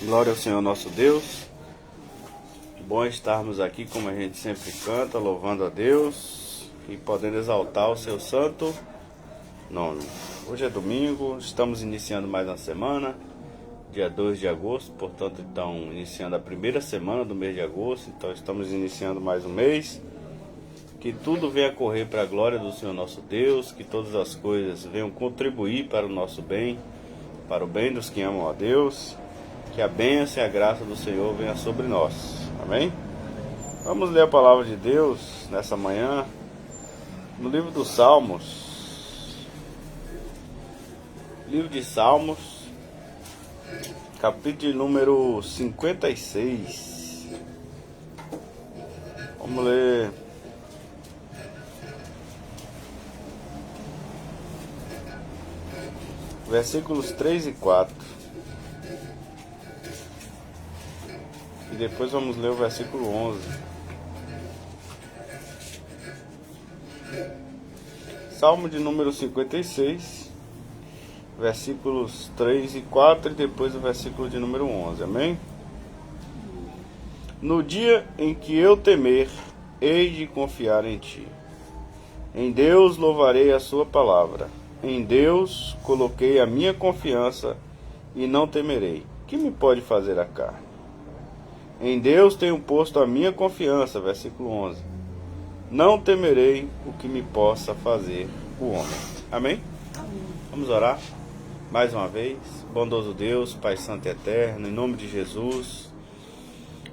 Glória ao Senhor nosso Deus. Bom estarmos aqui como a gente sempre canta, louvando a Deus e podendo exaltar o seu santo nome. Hoje é domingo, estamos iniciando mais uma semana, dia 2 de agosto, portanto então iniciando a primeira semana do mês de agosto, então estamos iniciando mais um mês. Que tudo venha correr para a glória do Senhor nosso Deus, que todas as coisas venham contribuir para o nosso bem, para o bem dos que amam a Deus, que a bênção e a graça do Senhor venha sobre nós, amém? Vamos ler a palavra de Deus nessa manhã, no livro dos Salmos, livro de Salmos, capítulo número 56, vamos ler versículos 3 e 4. E depois vamos ler o versículo 11. Salmo de número 56, versículos 3 e 4. E depois o versículo de número 11. Amém? No dia em que eu temer, hei de confiar em ti. Em Deus louvarei a sua palavra. Em Deus coloquei a minha confiança e não temerei. Que me pode fazer a carne? Em Deus tenho posto a minha confiança. Versículo 11. Não temerei o que me possa fazer o homem. Amém? Vamos orar mais uma vez. Bondoso Deus, Pai Santo e Eterno, em nome de Jesus.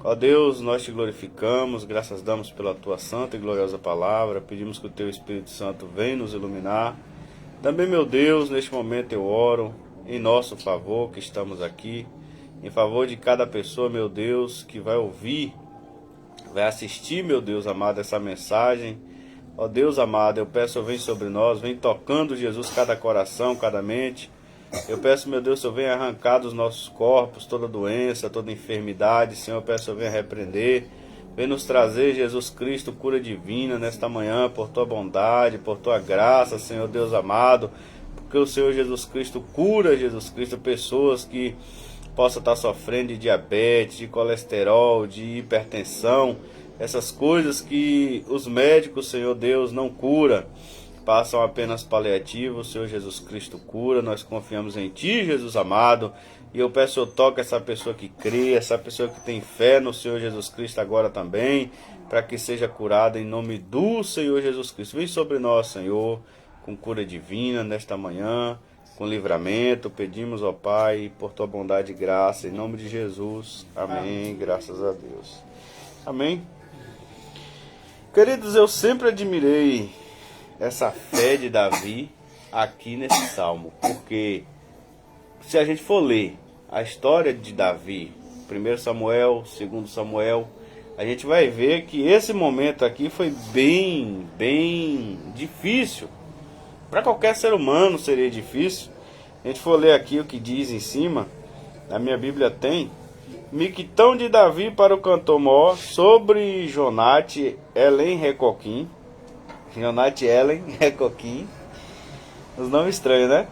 Ó Deus, nós te glorificamos, graças damos pela tua santa e gloriosa palavra. Pedimos que o teu Espírito Santo venha nos iluminar. Também, meu Deus, neste momento eu oro em nosso favor, que estamos aqui, em favor de cada pessoa, meu Deus, que vai ouvir, vai assistir, meu Deus amado, essa mensagem. Ó Deus amado, eu peço, vem sobre nós, vem tocando, Jesus, cada coração, cada mente. Eu peço, meu Deus, Senhor, venha arrancar dos nossos corpos toda doença, toda enfermidade. Senhor, eu peço, venha repreender. Vem nos trazer, Jesus Cristo, cura divina nesta manhã, por tua bondade, por tua graça, Senhor Deus amado, porque o Senhor Jesus Cristo cura, Jesus Cristo, pessoas que possam estar sofrendo de diabetes, de colesterol, de hipertensão, essas coisas que os médicos, Senhor Deus, não cura, passam apenas paliativos. O Senhor Jesus Cristo cura, nós confiamos em ti, Jesus amado. E eu peço, eu toque essa pessoa que crê, essa pessoa que tem fé no Senhor Jesus Cristo agora também, para que seja curada em nome do Senhor Jesus Cristo. Vem sobre nós, Senhor, com cura divina nesta manhã, com livramento. Pedimos, ó Pai, por tua bondade e graça, em nome de Jesus. Amém. Graças a Deus. Amém. Queridos, eu sempre admirei essa fé de Davi aqui nesse salmo, porque se a gente for ler a história de Davi, 1 Samuel, 2 Samuel, a gente vai ver que esse momento aqui foi bem difícil. Para qualquer ser humano seria difícil. A gente for ler aqui o que diz em cima, na minha Bíblia tem: Miquitão de Davi para o cantor mor, sobre Jonate Elen Recoquim. Jonate Elen Recoquim. Os nomes estranhos, né?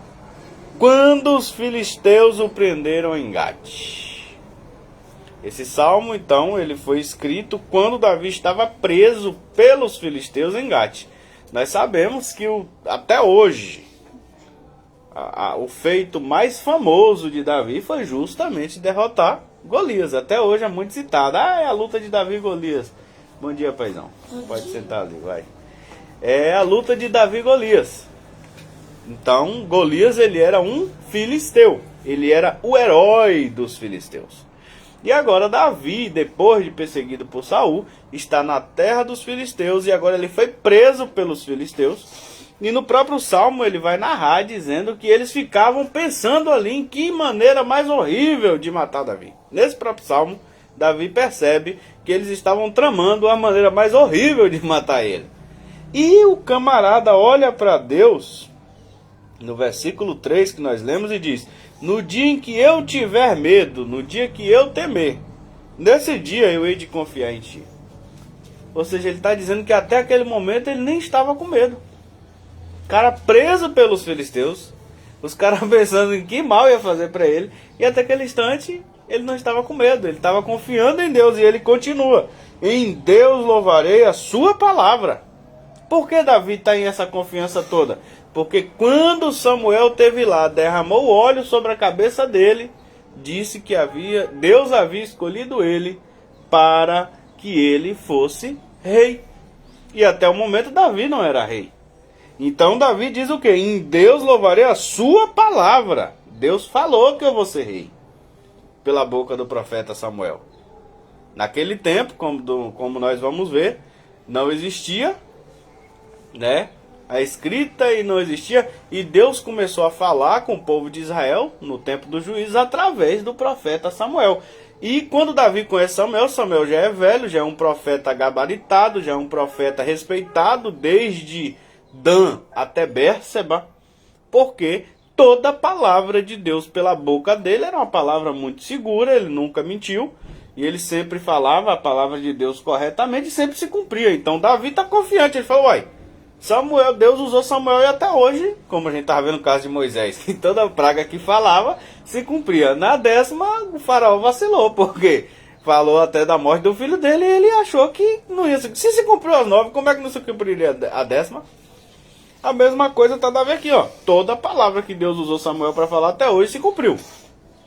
Quando os filisteus o prenderam em Gate. Esse salmo, então, ele foi escrito quando Davi estava preso pelos filisteus em Gate. Nós sabemos que até hoje, o feito mais famoso de Davi foi justamente derrotar Golias. Até hoje é muito citado. É a luta de Davi e Golias. Bom dia, paizão. Pode sentar ali, vai. É a luta de Davi e Golias. Então, Golias, ele era um filisteu. Ele era o herói dos filisteus. E agora Davi, depois de perseguido por Saul, está na terra dos filisteus. E agora ele foi preso pelos filisteus. E no próprio Salmo ele vai narrar dizendo que eles ficavam pensando ali em que maneira mais horrível de matar Davi. Nesse próprio Salmo, Davi percebe que eles estavam tramando a maneira mais horrível de matar ele. E o camarada olha para Deus no versículo 3 que nós lemos e diz: no dia em que eu tiver medo, no dia que eu temer, nesse dia eu hei de confiar em ti. Ou seja, ele está dizendo que até aquele momento ele nem estava com medo. O cara preso pelos filisteus, os caras pensando em que mal ia fazer para ele, e até aquele instante Ele não estava com medo, ele estava confiando em Deus. E ele continua: em Deus louvarei a sua palavra. Por que Davi tem essa confiança toda? Porque quando Samuel teve lá, derramou óleo sobre a cabeça dele, disse que Deus havia escolhido ele para que ele fosse rei. E até o momento Davi não era rei. Então Davi diz o quê? Em Deus louvarei a sua palavra. Deus falou que eu vou ser rei, pela boca do profeta Samuel. Naquele tempo, como nós vamos ver, não existia, né, a escrita, e não existia, e Deus começou a falar com o povo de Israel no tempo dos juízes através do profeta Samuel. E quando Davi conhece Samuel, Samuel já é velho, já é um profeta gabaritado, já é um profeta respeitado desde Dan até Bérseba, porque toda a palavra de Deus pela boca dele era uma palavra muito segura, ele nunca mentiu, e ele sempre falava a palavra de Deus corretamente e sempre se cumpria. Então Davi está confiante, ele falou: uai, Samuel, Deus usou Samuel e até hoje, como a gente estava vendo no caso de Moisés, em toda praga que falava, se cumpria. Na 10ª, o faraó vacilou, porque falou até da morte do filho dele e ele achou que não ia se... Se cumpriu as 9, como é que não se cumpriria a 10ª? A mesma coisa está Davi aqui, ó. Toda a palavra que Deus usou Samuel para falar até hoje se cumpriu.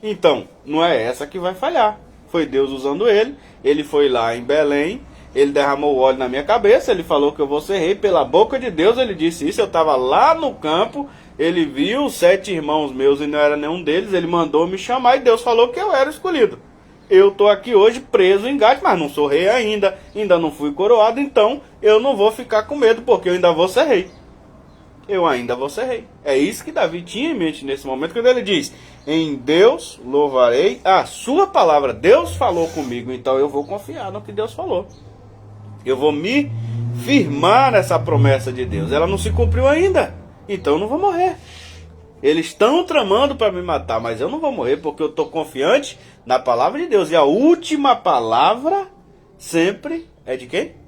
Então, não é essa que vai falhar. Foi Deus usando ele. Ele foi lá em Belém, ele derramou óleo na minha cabeça, ele falou que eu vou ser rei. Pela boca de Deus ele disse isso. Eu estava lá no campo, ele viu 7 irmãos meus e não era nenhum deles. Ele mandou me chamar e Deus falou que eu era escolhido. Eu estou aqui hoje preso em Gade, mas não sou rei ainda não fui coroado, então eu não vou ficar com medo, porque eu ainda vou ser rei. Eu ainda vou ser rei. É isso que Davi tinha em mente nesse momento, quando ele diz: em Deus louvarei a sua palavra. Deus falou comigo, então eu vou confiar no que Deus falou. Eu vou me firmar nessa promessa de Deus. Ela não se cumpriu ainda, então eu não vou morrer. Eles estão tramando para me matar, mas eu não vou morrer, porque eu estou confiante na palavra de Deus. E a última palavra sempre é de quem?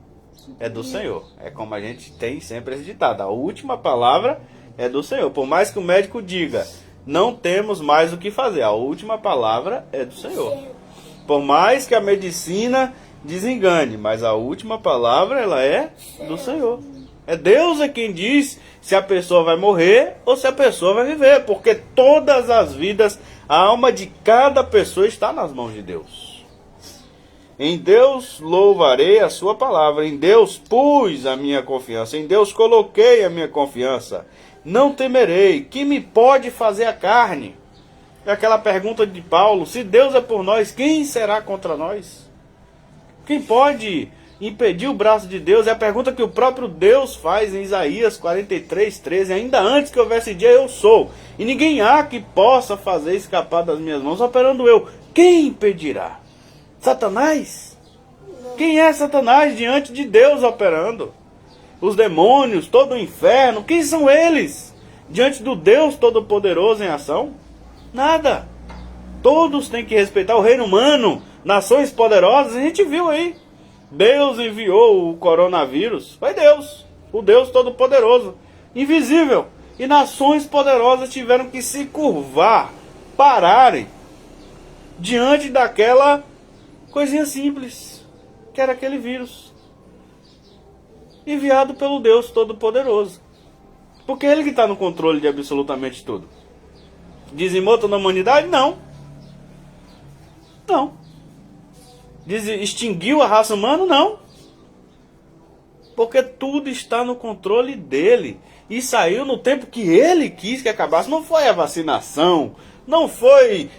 É do Senhor. É como a gente tem sempre esse ditado: a última palavra é do Senhor. Por mais que o médico diga, não temos mais o que fazer, a última palavra é do Senhor. Por mais que a medicina desengane, mas a última palavra ela é do Senhor. É Deus quem diz se a pessoa vai morrer ou se a pessoa vai viver, porque todas as vidas, a alma de cada pessoa está nas mãos de Deus. Em Deus louvarei a sua palavra, em Deus pus a minha confiança, em Deus coloquei a minha confiança. Não temerei, que me pode fazer a carne? É aquela pergunta de Paulo: se Deus é por nós, quem será contra nós? Quem pode impedir o braço de Deus? É a pergunta que o próprio Deus faz em Isaías 43:13. Ainda antes que houvesse dia, eu sou, e ninguém há que possa fazer escapar das minhas mãos. Operando eu, quem impedirá? Satanás? Quem é Satanás diante de Deus operando? Os demônios, todo o inferno, quem são eles diante do Deus Todo-Poderoso em ação? Nada. Todos têm que respeitar o reino humano, nações poderosas. A gente viu aí, Deus enviou o coronavírus, foi Deus, o Deus Todo-Poderoso, invisível, e nações poderosas tiveram que se curvar, pararem diante daquela coisinha simples, que era aquele vírus enviado pelo Deus Todo-Poderoso, porque ele que está no controle de absolutamente tudo. Dizimou toda a humanidade? Não. Extinguiu a raça humana? Não. Porque tudo está no controle dele. E saiu no tempo que ele quis que acabasse. Não foi a vacinação, não foi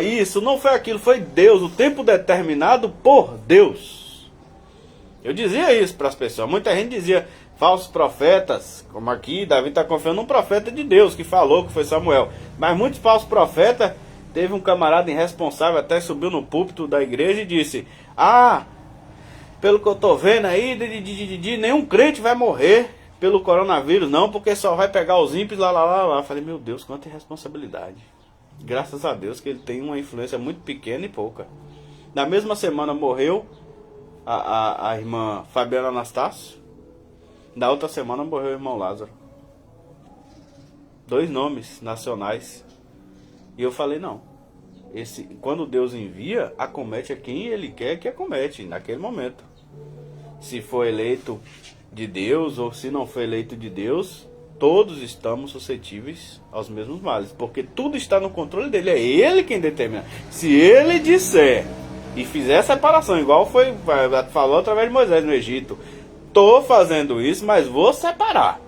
isso, não foi aquilo. Foi Deus, o tempo determinado por Deus. Eu dizia isso para as pessoas. Muita gente dizia, falsos profetas, como aqui, Davi está confiando num profeta de Deus que falou que foi Samuel. Mas muitos falsos profetas, teve um camarada irresponsável, até subiu no púlpito da igreja e disse: pelo que eu estou vendo aí, nenhum crente vai morrer pelo coronavírus, não, porque só vai pegar os ímpios lá. Falei, meu Deus, quanta irresponsabilidade. Graças a Deus que ele tem uma influência muito pequena e pouca. Na mesma semana morreu a irmã Fabiana Anastácio. Na outra semana morreu o irmão Lázaro. 2 nomes nacionais. E eu falei, não. quando Deus envia, acomete a quem ele quer que acomete naquele momento. Se for eleito de Deus ou se não for eleito de Deus, todos estamos suscetíveis aos mesmos males, porque tudo está no controle dele, é ele quem determina. Se ele disser e fizer a separação, igual falou através de Moisés no Egito, estou fazendo isso, mas vou separar.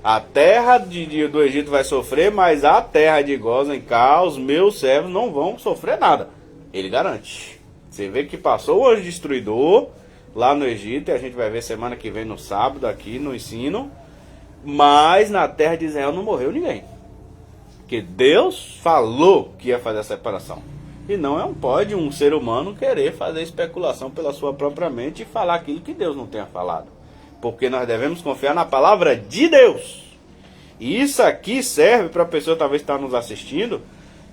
A terra do Egito vai sofrer, mas a terra de Gósen, cá, os meus servos não vão sofrer nada. Ele garante. Você vê que passou o anjo destruidor lá no Egito, e a gente vai ver semana que vem no sábado aqui no ensino, mas na terra de Israel não morreu ninguém. Porque Deus falou que ia fazer a separação. E não pode um ser humano querer fazer especulação pela sua própria mente e falar aquilo que Deus não tenha falado. Porque nós devemos confiar na palavra de Deus. E isso aqui serve para a pessoa talvez estar nos assistindo,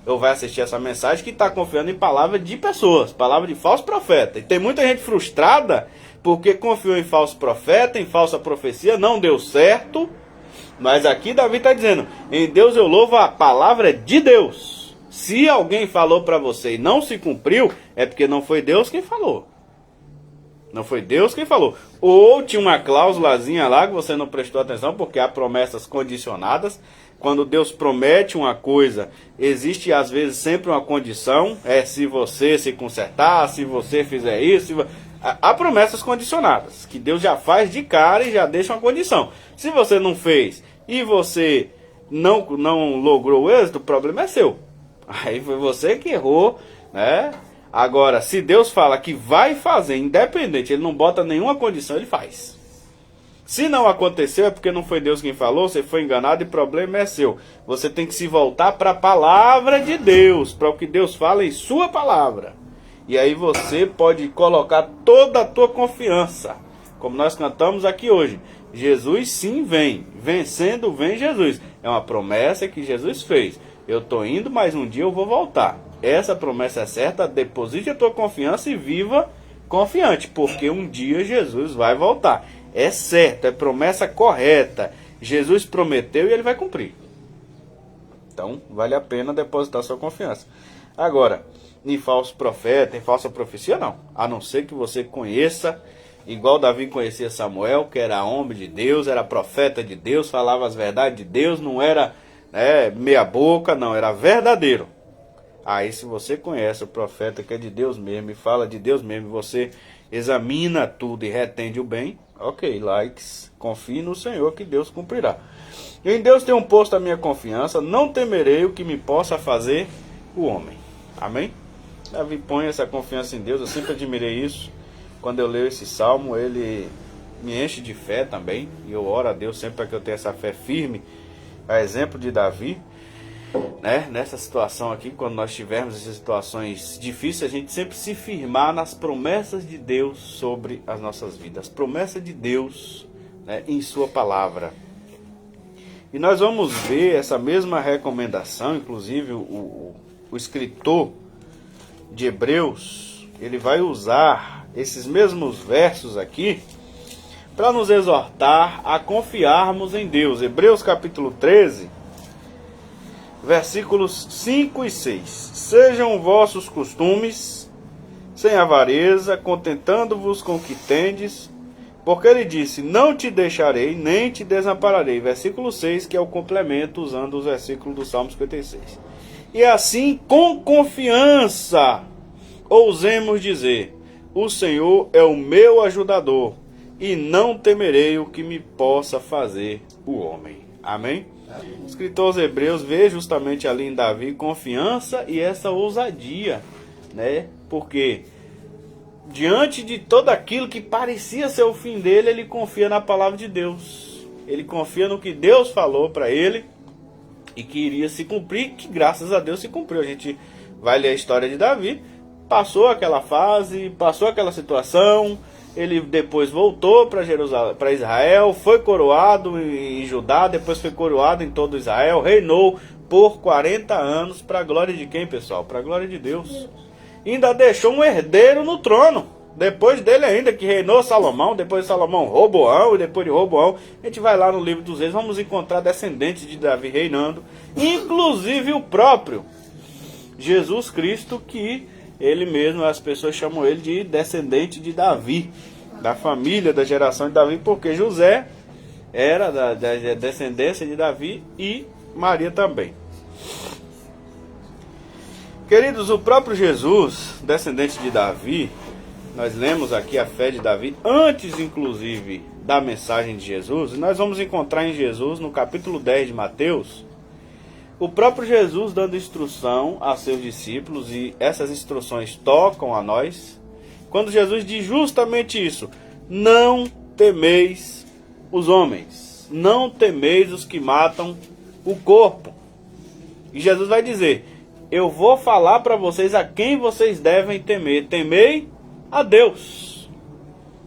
ou vai assistir essa mensagem, que está confiando em palavra de pessoas, palavra de falso profeta. E tem muita gente frustrada porque confiou em falso profeta, em falsa profecia, não deu certo. Mas aqui Davi está dizendo, em Deus eu louvo a palavra de Deus. Se alguém falou para você e não se cumpriu, é porque não foi Deus quem falou. Não foi Deus quem falou. Ou tinha uma cláusulazinha lá que você não prestou atenção, porque há promessas condicionadas. Quando Deus promete uma coisa, existe às vezes sempre uma condição. Se você se consertar, se você fizer isso. Há promessas condicionadas, que Deus já faz de cara e já deixa uma condição. Se você não fez e você não logrou o êxito, o problema é seu. Aí foi você que errou, né? Agora, se Deus fala que vai fazer, independente, ele não bota nenhuma condição, ele faz. Se não aconteceu, é porque não foi Deus quem falou, você foi enganado e o problema é seu. Você tem que se voltar para a palavra de Deus, para o que Deus fala em sua palavra. E aí você pode colocar toda a tua confiança, como nós cantamos aqui hoje. Jesus sim vem, vencendo vem Jesus. É uma promessa que Jesus fez. Eu estou indo, mas um dia eu vou voltar. Essa promessa é certa, deposite a tua confiança e viva confiante, porque um dia Jesus vai voltar. É certo, é promessa correta. Jesus prometeu e ele vai cumprir. Então, vale a pena depositar sua confiança. Agora, em falso profeta, em falsa profecia, não. A não ser que você conheça, igual Davi conhecia Samuel, que era homem de Deus, era profeta de Deus, falava as verdades de Deus, não era meia boca, não, era verdadeiro. Aí se você conhece o profeta que é de Deus mesmo e fala de Deus mesmo, você examina tudo e retende o bem, ok, likes, confie no Senhor que Deus cumprirá. Em Deus tenho posto a minha confiança, não temerei o que me possa fazer o homem. Amém? Davi põe essa confiança em Deus, eu sempre admirei isso. Quando eu leio esse salmo, ele me enche de fé também, e eu oro a Deus sempre para que eu tenha essa fé firme, a exemplo de Davi. Nessa situação aqui, quando nós tivermos essas situações difíceis, a gente sempre se firmar nas promessas de Deus sobre as nossas vidas, promessa de Deus, em sua palavra. E nós vamos ver essa mesma recomendação, inclusive o escritor de Hebreus, ele vai usar esses mesmos versos aqui para nos exortar a confiarmos em Deus. Hebreus capítulo 13, versículos 5 e 6. Sejam vossos costumes sem avareza, contentando-vos com o que tendes, porque ele disse, não te deixarei, nem te desampararei. Versículo 6, que é o complemento, usando os versículos do Salmo 56. E assim, com confiança, ousemos dizer, o Senhor é o meu ajudador, e não temerei o que me possa fazer o homem. Amém? O escritor aos Hebreus vê justamente ali em Davi confiança e essa ousadia, porque diante de todo aquilo que parecia ser o fim dele, ele confia na palavra de Deus. Ele confia no que Deus falou para ele e que iria se cumprir, que graças a Deus se cumpriu. A gente vai ler a história de Davi, passou aquela fase, passou aquela situação, ele depois voltou para Israel, foi coroado em Judá, depois foi coroado em todo Israel, reinou por 40 anos, para a glória de quem, pessoal? Para a glória de Deus. Ainda deixou um herdeiro no trono, depois dele ainda, que reinou Salomão, depois de Salomão Roboão, e depois de Roboão, a gente vai lá no livro dos Reis, vamos encontrar descendentes de Davi reinando, inclusive o próprio Jesus Cristo, que ele mesmo, as pessoas chamam ele de descendente de Davi, da família, da geração de Davi, porque José era da descendência de Davi e Maria também. Queridos, o próprio Jesus, descendente de Davi, nós lemos aqui a fé de Davi, antes inclusive da mensagem de Jesus, e nós vamos encontrar em Jesus, no capítulo 10 de Mateus, o próprio Jesus dando instrução a seus discípulos, e essas instruções tocam a nós, quando Jesus diz justamente isso: não temeis os homens, não temeis os que matam o corpo. E Jesus vai dizer: eu vou falar para vocês a quem vocês devem temer. Temei a Deus.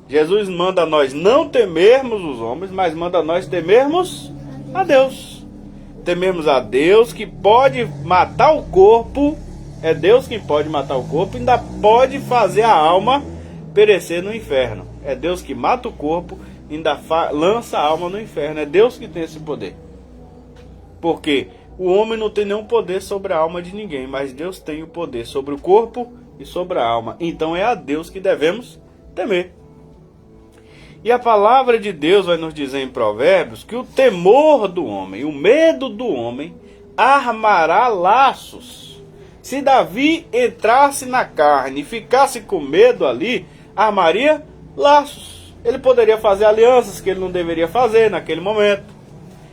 Jesus manda nós não temermos os homens, mas manda nós temermos a Deus. Temermos a Deus, que pode matar o corpo. É Deus quem pode matar o corpo, ainda pode fazer a alma perecer no inferno. É Deus que mata o corpo, ainda lança a alma no inferno. É Deus que tem esse poder. Porque o homem não tem nenhum poder sobre a alma de ninguém, mas Deus tem o poder sobre o corpo e sobre a alma. Então é a Deus que devemos temer. E a palavra de Deus vai nos dizer em Provérbios que o temor do homem, o medo do homem, armará laços. Se Davi entrasse na carne e ficasse com medo ali, armaria laços. Ele poderia fazer alianças que ele não deveria fazer naquele momento.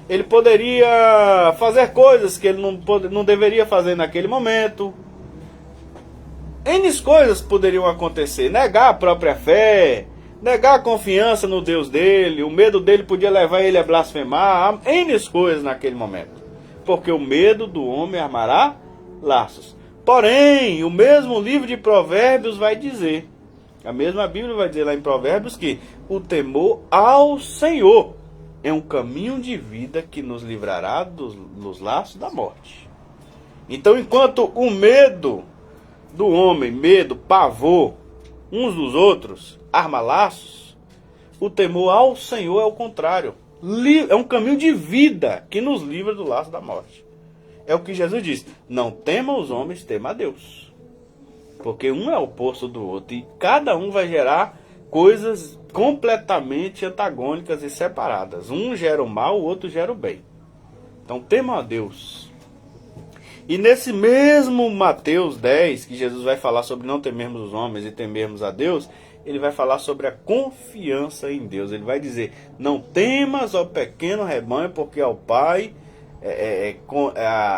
Ele poderia fazer coisas que ele não deveria fazer naquele momento. N coisas poderiam acontecer. Negar a própria fé, negar a confiança no Deus dele. O medo dele podia levar ele a blasfemar. N coisas naquele momento. Porque o medo do homem armará laços. Porém, o mesmo livro de Provérbios vai dizer, a mesma Bíblia vai dizer lá em Provérbios, que o temor ao Senhor é um caminho de vida que nos livrará dos laços da morte. Então, enquanto o medo do homem, medo, pavor, uns dos outros, arma laços, o temor ao Senhor é o contrário. É um caminho de vida que nos livra do laço da morte. É o que Jesus diz: não tema os homens, tema a Deus. Porque um é oposto do outro, e cada um vai gerar coisas completamente antagônicas e separadas. Um gera o mal, o outro gera o bem. Então tema a Deus. E nesse mesmo Mateus 10, que Jesus vai falar sobre não temermos os homens e temermos a Deus, ele vai falar sobre a confiança em Deus. Ele vai dizer: não temas, ó pequeno rebanho, porque ao Pai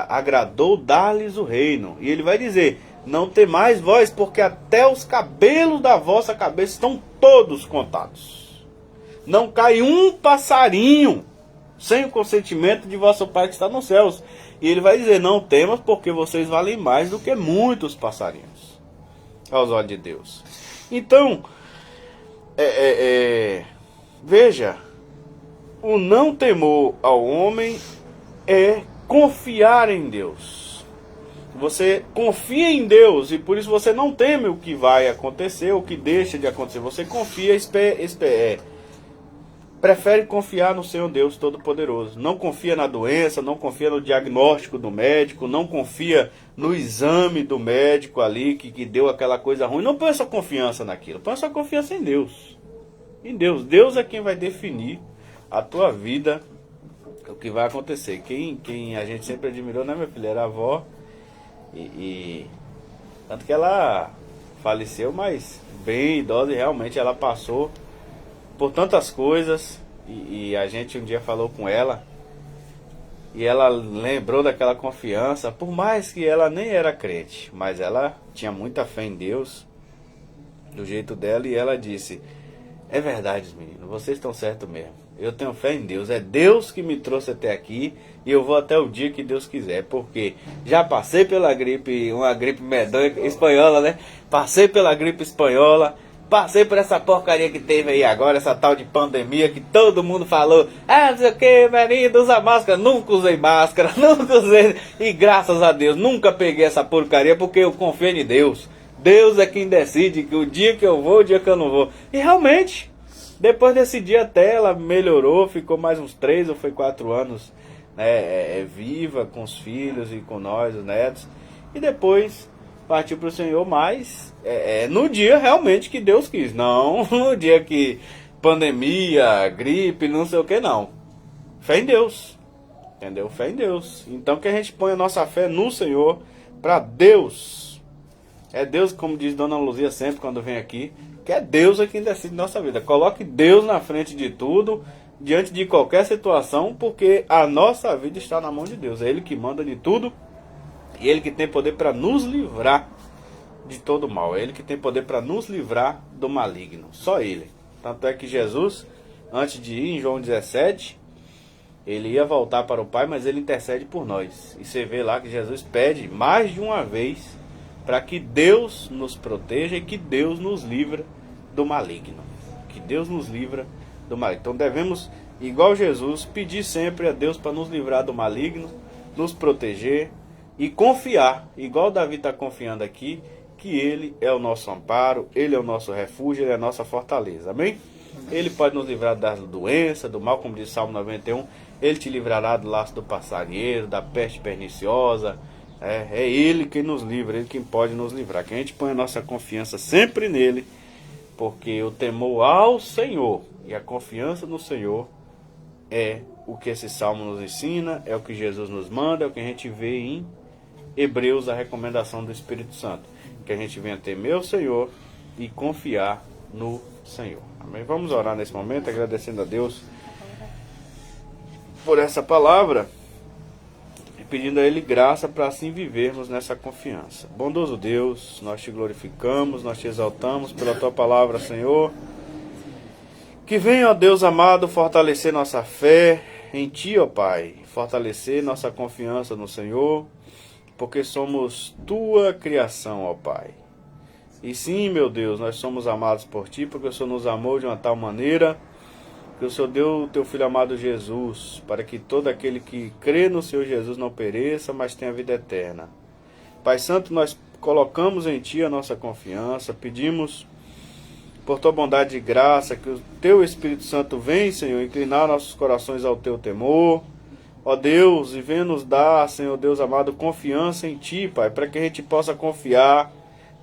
agradou dar-lhes o reino. E ele vai dizer: não temais vós, porque até os cabelos da vossa cabeça estão todos contados. Não cai um passarinho sem o consentimento de vosso Pai que está nos céus. E ele vai dizer: não temas, porque vocês valem mais do que muitos passarinhos aos olhos de Deus. Então, veja, o não temor ao homem é confiar em Deus. Você confia em Deus e por isso você não teme o que vai acontecer, o que deixa de acontecer. Você confia, prefere confiar no Senhor Deus Todo-Poderoso. Não confia na doença, não confia no diagnóstico do médico, não confia no exame do médico ali que deu aquela coisa ruim. Não põe sua confiança naquilo, põe sua confiança em Deus. Em Deus. Deus é quem vai definir a tua vida, o que vai acontecer. Quem a gente sempre admirou, né, minha filha? Era a avó. E tanto que ela faleceu, mas bem idosa, e realmente ela passou por tantas coisas, e a gente um dia falou com ela, e ela lembrou daquela confiança, por mais que ela nem era crente, mas ela tinha muita fé em Deus, do jeito dela, e ela disse: é verdade, meninos, vocês estão certos mesmo. Eu tenho fé em Deus. É Deus que me trouxe até aqui. E eu vou até o dia que Deus quiser. Porque já passei pela gripe, uma gripe medonha espanhola, né? Passei pela gripe espanhola. Passei por essa porcaria que teve aí agora, essa tal de pandemia que todo mundo falou: ah, não sei o que, menino, usa máscara. Nunca usei máscara, nunca usei. E graças a Deus, nunca peguei essa porcaria porque eu confio em Deus. Deus é quem decide que o dia que eu vou, o dia que eu não vou. E realmente, depois desse dia até ela melhorou, ficou mais uns 3 ou foi 4 anos, né, viva com os filhos e com nós, os netos. e depois partiu para o Senhor, mas no dia realmente que Deus quis, não no dia que pandemia, gripe, não sei o que, não. Fé em Deus, entendeu? Fé em Deus. Então que a gente põe a nossa fé no Senhor, para Deus. É Deus, como diz Dona Luzia sempre quando vem aqui, que é Deus quem decide nossa vida. Coloque Deus na frente de tudo, diante de qualquer situação, porque a nossa vida está na mão de Deus. É Ele que manda de tudo e Ele que tem poder para nos livrar de todo mal. É Ele que tem poder para nos livrar do maligno. Só Ele. Tanto é que Jesus, antes de ir em João 17, Ele ia voltar para o Pai, mas Ele intercede por nós. E você vê lá que Jesus pede mais de uma vez para que Deus nos proteja e que Deus nos livra do maligno. Que Deus nos livra do maligno. Então devemos, igual Jesus, pedir sempre a Deus para nos livrar do maligno, nos proteger e confiar, igual Davi está confiando aqui, que Ele é o nosso amparo, Ele é o nosso refúgio, Ele é a nossa fortaleza. Amém? Ele pode nos livrar das doenças, do mal, como diz Salmo 91. Ele te livrará do laço do passarinheiro, da peste perniciosa. É Ele quem nos livra, Ele quem pode nos livrar. Que a gente põe a nossa confiança sempre nele, porque o temor ao Senhor e a confiança no Senhor é o que esse salmo nos ensina, é o que Jesus nos manda, é o que a gente vê em Hebreus, a recomendação do Espírito Santo. Que a gente venha temer o Senhor e confiar no Senhor. Amém? Vamos orar nesse momento, agradecendo a Deus por essa palavra e pedindo a Ele graça para assim vivermos nessa confiança. Bondoso Deus, nós te glorificamos, nós te exaltamos pela tua palavra, Senhor. Que venha, ó Deus amado, fortalecer nossa fé em ti, ó Pai, fortalecer nossa confiança no Senhor, porque somos tua criação, ó Pai. E sim, meu Deus, nós somos amados por ti, porque o Senhor nos amou de uma tal maneira que o Senhor deu o teu Filho amado Jesus, para que todo aquele que crê no Senhor Jesus não pereça, mas tenha vida eterna. Pai Santo, nós colocamos em ti a nossa confiança, pedimos por tua bondade e graça, que o teu Espírito Santo venha, Senhor, inclinar nossos corações ao teu temor. Ó Deus, e venha nos dar, Senhor Deus amado, confiança em ti, Pai, para que a gente possa confiar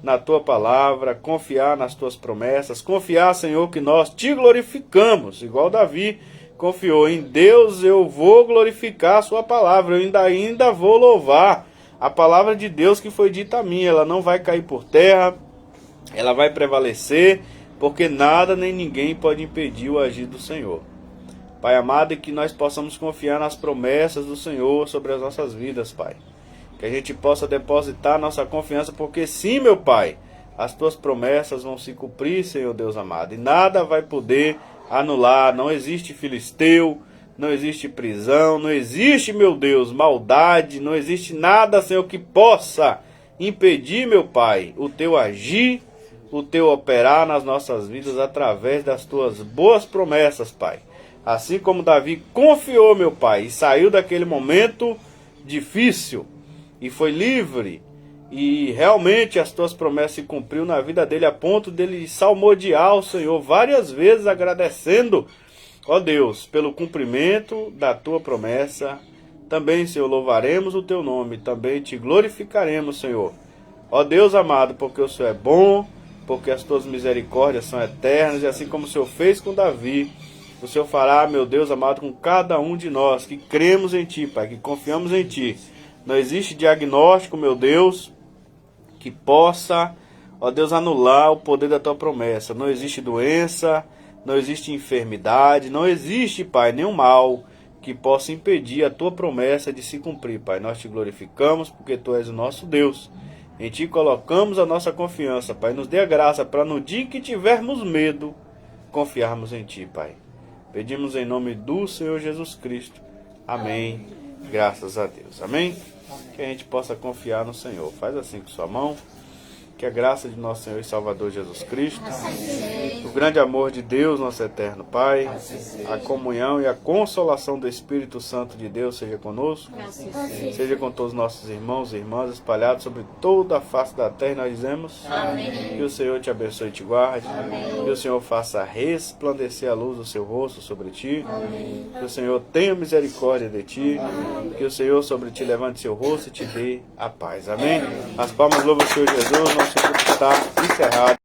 na tua palavra, confiar nas tuas promessas, confiar, Senhor, que nós te glorificamos, igual Davi confiou em Deus. Eu vou glorificar a sua palavra, eu ainda vou louvar a palavra de Deus que foi dita a mim. Ela não vai cair por terra, ela vai prevalecer, porque nada nem ninguém pode impedir o agir do Senhor. Pai amado, e que nós possamos confiar nas promessas do Senhor sobre as nossas vidas, Pai. Que a gente possa depositar nossa confiança, porque sim, meu Pai, as tuas promessas vão se cumprir, Senhor Deus amado, e nada vai poder anular. Não existe filisteu, não existe prisão, não existe, meu Deus, maldade, não existe nada, Senhor, que possa impedir, meu Pai, o teu agir, o teu operar nas nossas vidas através das tuas boas promessas, Pai. Assim como Davi confiou, meu Pai, e saiu daquele momento difícil e foi livre, e realmente as tuas promessas se cumpriu na vida dele, a ponto dele salmodiar ao Senhor várias vezes, agradecendo, ó Deus, pelo cumprimento da tua promessa. Também, Senhor, louvaremos o teu nome, também te glorificaremos, Senhor. Ó Deus amado, porque o Senhor é bom, porque as tuas misericórdias são eternas, e assim como o Senhor fez com Davi, o Senhor fará, meu Deus amado, com cada um de nós que cremos em ti, Pai, que confiamos em ti. Não existe diagnóstico, meu Deus, que possa, ó Deus, anular o poder da tua promessa. Não existe doença, não existe enfermidade, não existe, Pai, nenhum mal que possa impedir a tua promessa de se cumprir, Pai. Nós te glorificamos porque tu és o nosso Deus. Em ti colocamos a nossa confiança, Pai. Nos dê a graça para no dia que tivermos medo, confiarmos em ti, Pai. Pedimos em nome do Senhor Jesus Cristo. Amém. Graças a Deus. Amém? Que a gente possa confiar no Senhor. Faz assim com sua mão. Que a graça de nosso Senhor e Salvador Jesus Cristo, o grande amor de Deus, nosso eterno Pai, a comunhão e a consolação do Espírito Santo de Deus seja conosco, seja com todos os nossos irmãos e irmãs espalhados sobre toda a face da terra. E nós dizemos: amém. Que o Senhor te abençoe e te guarde. Amém. Que o Senhor faça resplandecer a luz do seu rosto sobre ti. Amém. Que o Senhor tenha misericórdia de ti. Amém. Que o Senhor sobre ti levante seu rosto e te dê a paz. Amém. As palmas louvam o Senhor Jesus. Nosso culto está encerrado.